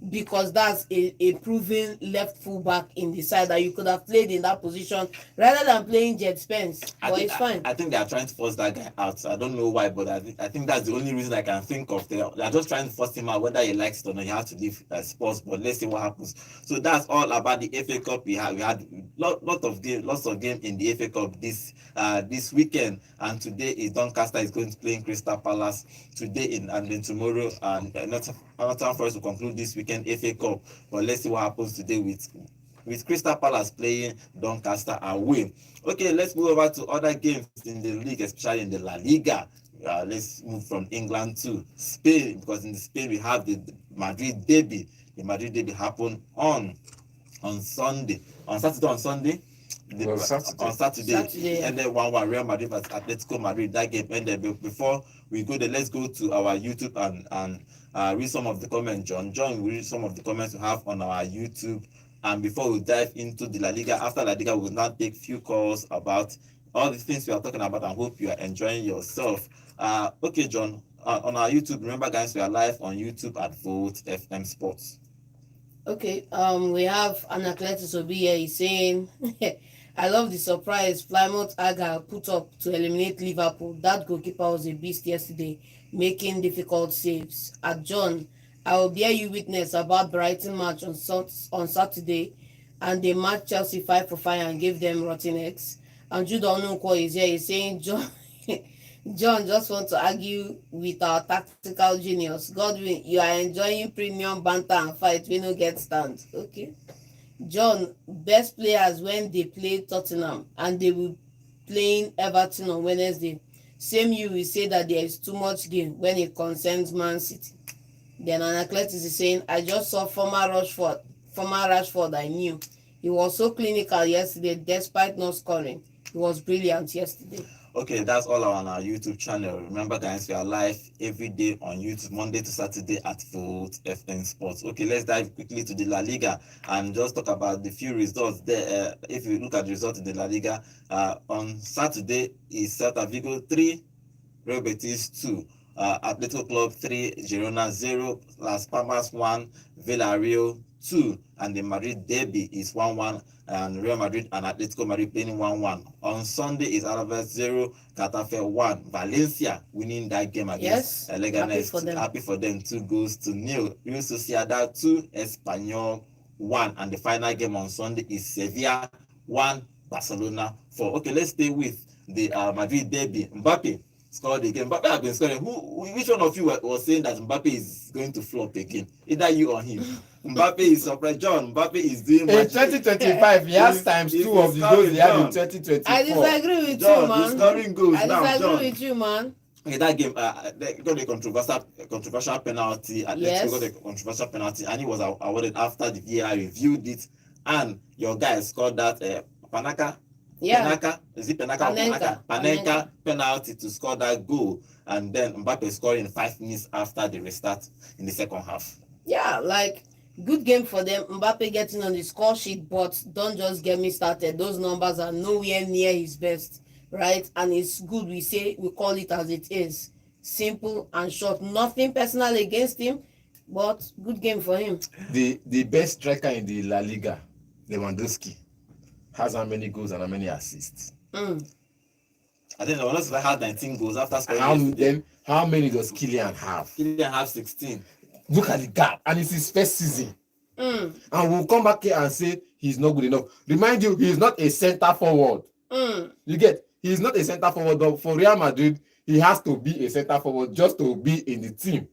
Because that's a proven left full back in the side that you could have played in that position rather than playing Jet Spence. But it's fine. I think they are trying to force that guy out. So I don't know why, but I think that's the only reason I can think of. They are just trying to force him out, whether he likes it or not. He has to leave Spurs, but let's see what happens. So that's all about the FA Cup. We had lots of game in the FA Cup this weekend, and today is Doncaster is going to play in Crystal Palace today and then tomorrow, and Nottingham Forest to conclude this weekend FA Cup. But let's see what happens today with Crystal Palace playing Doncaster away. Okay, let's move over to other games in the league, especially in the La Liga. Let's move from England to Spain, because in Spain we have the Madrid Derby. The Madrid Derby happened on Saturday. On Saturday. And then 1-1 Real Madrid vs Atletico Madrid. That game ended. But before we go there, let's go to our YouTube and read some of the comments. John, we read some of the comments we have on our YouTube. And before we dive into the La Liga, after La Liga, we will now take few calls about all the things we are talking about. I hope you are enjoying yourself. Okay, John, on our YouTube, remember guys, we are live on YouTube at Vote FM Sports. Okay, we have Anacletus Obi here. He's saying, I love the surprise Plymouth Aga put up to eliminate Liverpool. That goalkeeper was a beast yesterday. making difficult saves. At John, I will bear you witness about Brighton match on Saturday, and they matched Chelsea 5-5 and gave them rotten eggs. And Jude Onunko is here. He's saying John. John just want to argue with our tactical genius. Godwin, you are enjoying premium banter and fight. We no get stand. Okay. John, best players when they play Tottenham and they will playing Everton on Wednesday. Same you will say that there is too much game when it concerns Man City. Then Anacletus is saying, I just saw former Rashford I knew. He was so clinical yesterday despite not scoring. He was brilliant yesterday. Okay, that's all on our YouTube channel. Remember, guys, we are live every day on YouTube, Monday to Saturday at Volt FM Sports. Okay, let's dive quickly to the La Liga and just talk about the few results there. If you look at the results in the La Liga, on Saturday is Celta Vigo 3, Real Betis 2, Atletico Club 3, Girona 0, Las Palmas 1, Villarreal 2, and the Madrid Derby is 1-1, and Real Madrid and Atletico Madrid playing 1-1. On Sunday is Alaves 0, Getafe 1. Valencia winning that game against Leganes. Happy for them. 2-0. Real Sociedad 2, Espanyol 1. And the final game on Sunday is Sevilla 1, Barcelona 4. Okay, let's stay with the Madrid Derby. Mbappe scored again. Mbappe has been scoring. Which one of you was saying that Mbappe is going to flop again? Either you or him. Mbappe is surprised. John, Mbappe is doing in 2025. He has times 2 of the goals he had in 2024. I disagree with John, you, man. He's scoring goals I now, disagree John. with you, man. Okay, that game, they got a controversial penalty. Yes. Got a controversial penalty, and it was awarded after the VAR reviewed it, and your guy scored that Panenka. Is it Panenka or Panenka? Panenka penalty to score that goal, and then Mbappe scoring 5 minutes after the restart in the second half. Yeah, like good game for them. Mbappe getting on the score sheet, but don't just get me started. Those numbers are nowhere near his best, right? And it's good we call it as it is. Simple and short. Nothing personal against him, but good game for him. The best striker in the La Liga, Lewandowski, has how many goals and how many assists? I think Lewandowski had 19 goals after scoring. How many does Kylian have? Kylian has 16. Look at the gap, and it's his first season. And we'll come back here and say he's not good enough. Remind you, he's not a center forward. You get? He's not a center forward, but for Real Madrid, he has to be a center forward just to be in the team.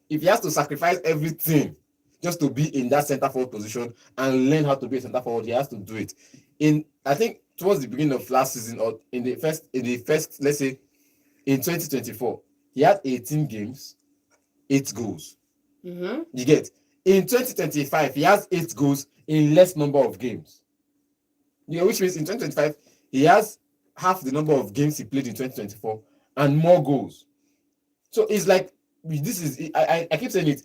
If he has to sacrifice everything just to be in that center forward position and learn how to be a center forward, he has to do it. I think towards the beginning of last season, or in the first, let's say in 2024, he had 18 games, 8 goals. You get? In 2025, he has 8 goals in less number of games. Which means in 2025, he has half the number of games he played in 2024 and more goals. So it's like, I keep saying it,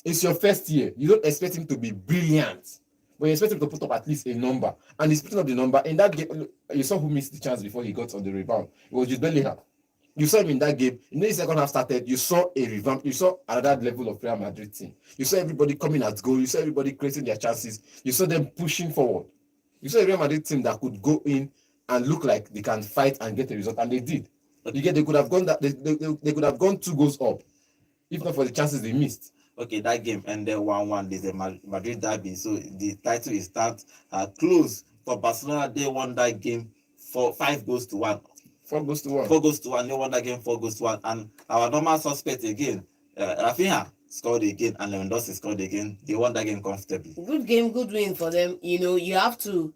it's your first year. You don't expect him to be brilliant, but you expect him to put up at least a number. And he's putting up the number. In that game, you saw who missed the chance before he got on the rebound. It was Jude Bellingham. You saw him in that game. In the second half started, you saw a revamp. You saw another level of Real Madrid team. You saw everybody coming at goal. You saw everybody creating their chances. You saw them pushing forward. You saw a Real Madrid team that could go in and look like they can fight and get a result, and they did. They could have gone they could have gone 2 goals up, if not for the chances they missed. Okay, that game ended 1-1. There's a Madrid Derby, so the title is that close for Barcelona. They won that game for 5 goals to 1. 4 goals to 1. 4 goals to 1. They won that game 4 goals to 1. And our normal suspect again, Rafinha scored again, and Lewandowski scored again. They won that game comfortably. Good game, good win for them. You have to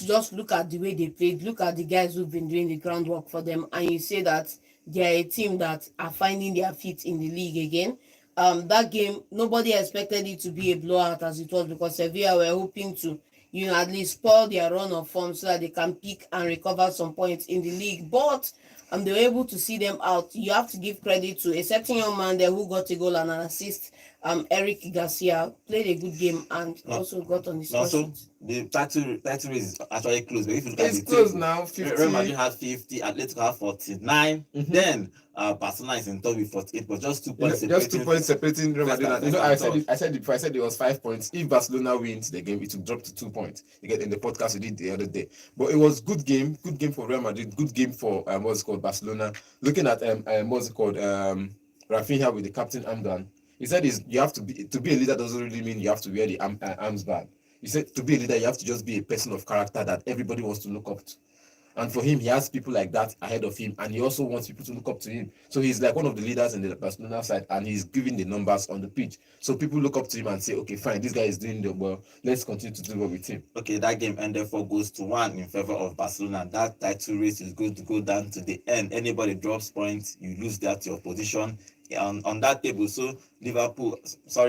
just look at the way they played. Look at the guys who've been doing the groundwork for them, and you say that they are a team that are finding their feet in the league again. That game, nobody expected it to be a blowout as it was, because Sevilla were hoping to, at least spoil their run of form so that they can pick and recover some points in the league. But they were able to see them out. You have to give credit to a certain young man there who got a goal and an assist. Eric Garcia played a good game and also got on the score sheet. The title is actually close. But if you look at it's the close table, now. 50. Real Madrid had 50, Atletico had 49. Then Barcelona is in top with 48, but just 2 points. Just 2 points separating Real Madrid. I said it before. I said it was 5 points. If Barcelona wins the game, it will drop to 2 points. You get in the podcast we did the other day. But it was good game for Real Madrid. Good game for Barcelona. Looking at Rafinha with the captain armband. He said you have to be a leader doesn't really mean you have to wear the arms band. He said to be a leader you have to just be a person of character that everybody wants to look up to. And for him, he has people like that ahead of him, and he also wants people to look up to him. So he's like one of the leaders in the Barcelona side, and he's giving the numbers on the pitch. So people look up to him and say, okay, fine, this guy is doing the well. Let's continue to do well with him. Okay, that game ended 4-1 in favor of Barcelona. That title race is going to go down to the end. Anybody drops points, you lose that your position on that table. So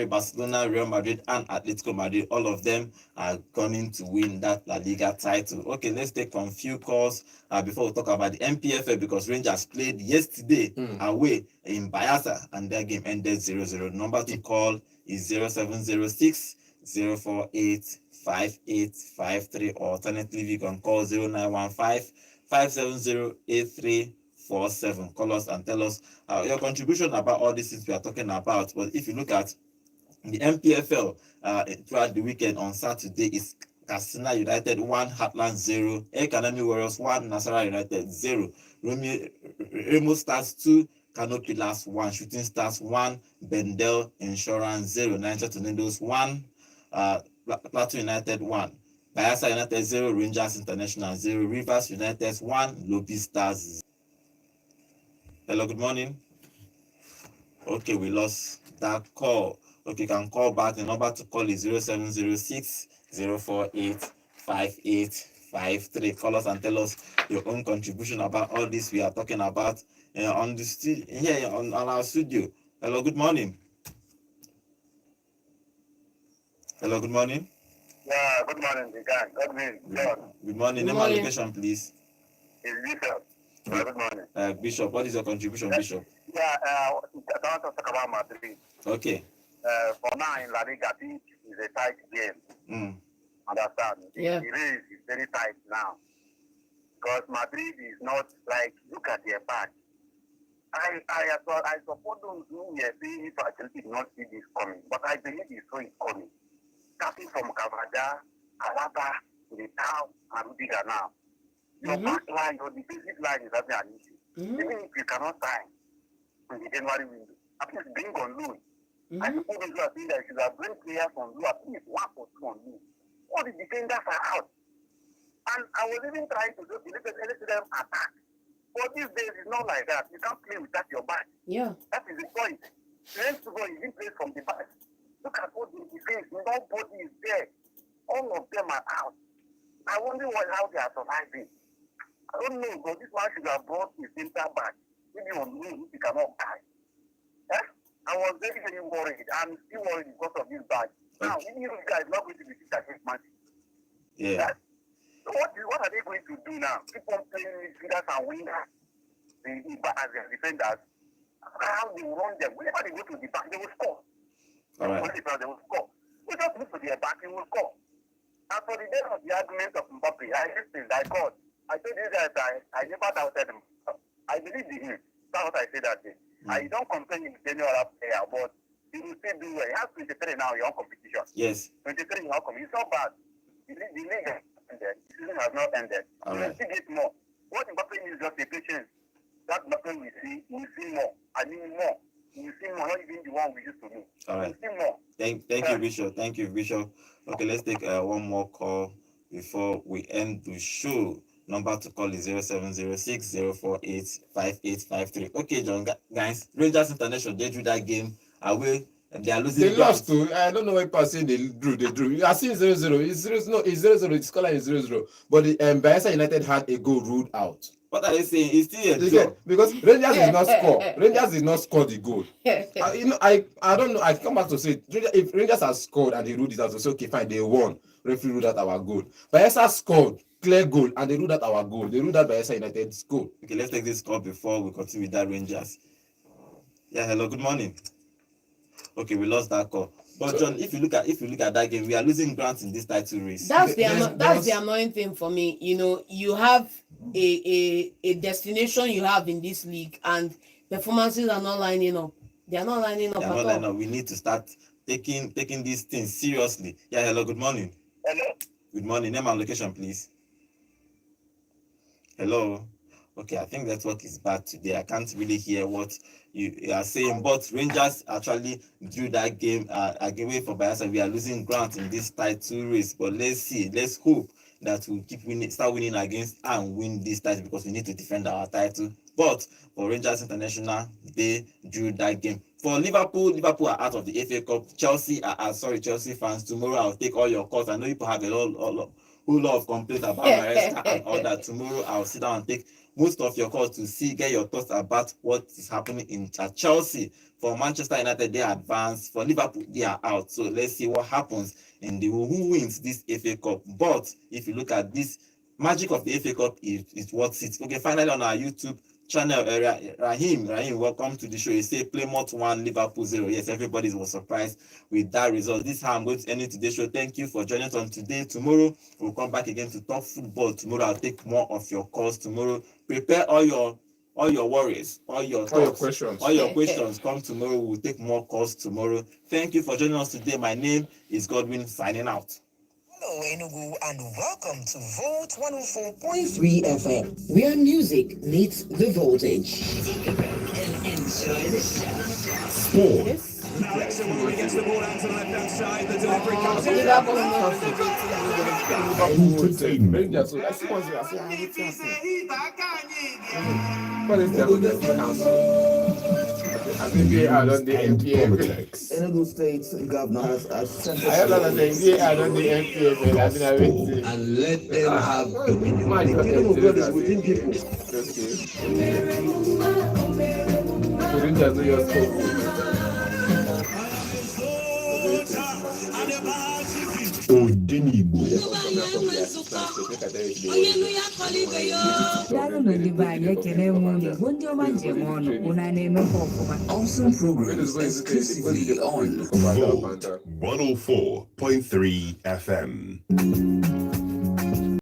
Barcelona, Real Madrid, and Atletico Madrid, all of them are going to win that La Liga title. Okay, let's take a few calls before we talk about the MPFL, because Rangers played yesterday away in Bayelsa, and their game ended 0-0. Number to call is 0706 048 5853, or alternatively you can call 0915 570 8347. Call us and tell us your contribution about all these things we are talking about. But if you look at the MPFL throughout the weekend, on Saturday is Katsina United 1, Heartland 0, Academy Warriors 1, Nasarawa United 0, Remo Stars 2, Kano Pillars 1, Shooting Stars 1, Bendel Insurance 0, Niger Tornadoes 1, Plateau United 1, Bayelsa United 0, Rangers International 0, Rivers United 1, Lobby Stars 0. Hello, good morning. Okay, we lost that call. Okay, you can call back. The number to call is 0706 048 5853. Call us and tell us your own contribution about all this we are talking about on our studio. Hello, good morning. Hello, good morning. Yeah, good morning, Vigan. Good morning. Name and location, please. It's Bishop. Good morning. Bishop, what is your contribution, Bishop? Yeah, I want to talk about Madrid. Okay. For now in La Liga, I think it's a tight game. Understand? Yeah. The race is very tight now. Because Madrid is not like, look at their back. I support those who were saying if Argentina did not see this coming, but I believe it's so it's coming. Starting from Cavada, Alaba, Militao, and Rudiger now. Your back line, your defensive line is having an issue. Even if you cannot sign in the January window, at least bring on loan. I suppose those who are saying that you should have bring players on loan, at least 1 or 2 on loan. All the defenders are out. And I was even trying to just let them attack. But these days, it's not like that. You can't play without your back. Yeah. That is the point. Let's go, you didn't play from the back. Look at all the defense. Nobody is there. All of them are out. I wonder how they are surviving. I don't know, but this man should have brought the center back. Maybe on loan, if he cannot die. I was very, very worried. I'm still worried because of this bag. Now, even if this guy is not going to be fit against Manchester. Yeah. So what are they going to do now? Keep on playing midfielders and wingers as their defenders. How they will run them. Whenever they go to the back, they will score. All right. They will score. We just move to their back, they will score. And for the day of the argument of Mbappe, I listened, I called. I told you guys I never doubted him. I believe in him. That's what I said that day. I don't compare him with any other player, but he will still do well. He has 23 now in your competition. Yes. 23 in your competition. It's not bad. The league has ended. The season has not ended. All We right. will still get more. What Mbappe needs is just a patience. That Mbappe we see more. I mean more. We see more, not even the one we used to do. All right. We see more. Thank you, Bishop. Thank you, Bishop. Okay, let's take one more call before we end the show. Number to call is 0706 048 5853. Okay, John, guys, Rangers International, they drew that game away. They are losing. They lost too. I don't know why people are saying they drew. You are seeing 0-0. It's 0-0. No, it's 0-0. Its color is 0-0. But the Bayelsa United had a goal ruled out. What are you saying? It's still a draw. Because Rangers did not score. Rangers did not score the goal. I don't know. I come back to say if Rangers has scored and they ruled it out, so say okay, fine, they won. Referee ruled out our goal. Bayelsa scored clear goal and they ruled out our goal. They ruled out Bayelsa United's goal. Okay, let's take this call before we continue with that Rangers. Yeah, hello, good morning. Okay, we lost that call. But John, if you look at that game, we are losing ground in this title race. That's the annoying thing for me. You know, you have a destination you have in this league, and performances are not lining up. They are not lining up at all. We need to start taking these things seriously. Yeah, hello, good morning. Hello. Good morning. Name and location, please. Hello. Okay, I think network is bad today. I can't really hear what you are saying. But Rangers actually drew that game away for Bayelsa. We are losing ground in this title race. But let's see. Let's hope that we'll keep winning, start winning against and win this title, because we need to defend our title. But for Rangers International, they drew that game. For Liverpool are out of the FA Cup. Chelsea fans. Tomorrow I'll take all your calls. I know people have a whole lot of complaints about Maresca and all that. Tomorrow I'll sit down and take most of your calls to get your thoughts about what is happening at Chelsea. For Manchester United, they are advanced. For Liverpool, they are out. So let's see what happens in who wins this FA Cup. But if you look at this magic of the FA Cup, is what it. Okay, finally on our YouTube channel, Rahim, welcome to the show. You say Plymouth 1, Liverpool 0. Yes, everybody was surprised with that result. This is how I'm going to end today's show. Thank you for joining us on today. Tomorrow we'll come back again to talk football. Tomorrow I'll take more of your calls. Tomorrow prepare all your worries, all your questions. Come tomorrow. We'll take more calls tomorrow. Thank you for joining us today. My name is Godwin, signing out. Hello, Enugu, and welcome to Volt 104.3 FM, where music meets the voltage. Take a break and enjoy the show. Sports. Now Alexa Wood against the ball out to the left-hand side. The delivery comes in. Entertainment. What is that? I think they are on the NPA. Enugu State Governor has sent I don't think they are on the NPA. and let them have dominion. The kingdom of God is within people. Couldn't just do your stuff. Awesome programs exclusively on Volt 104.3 FM.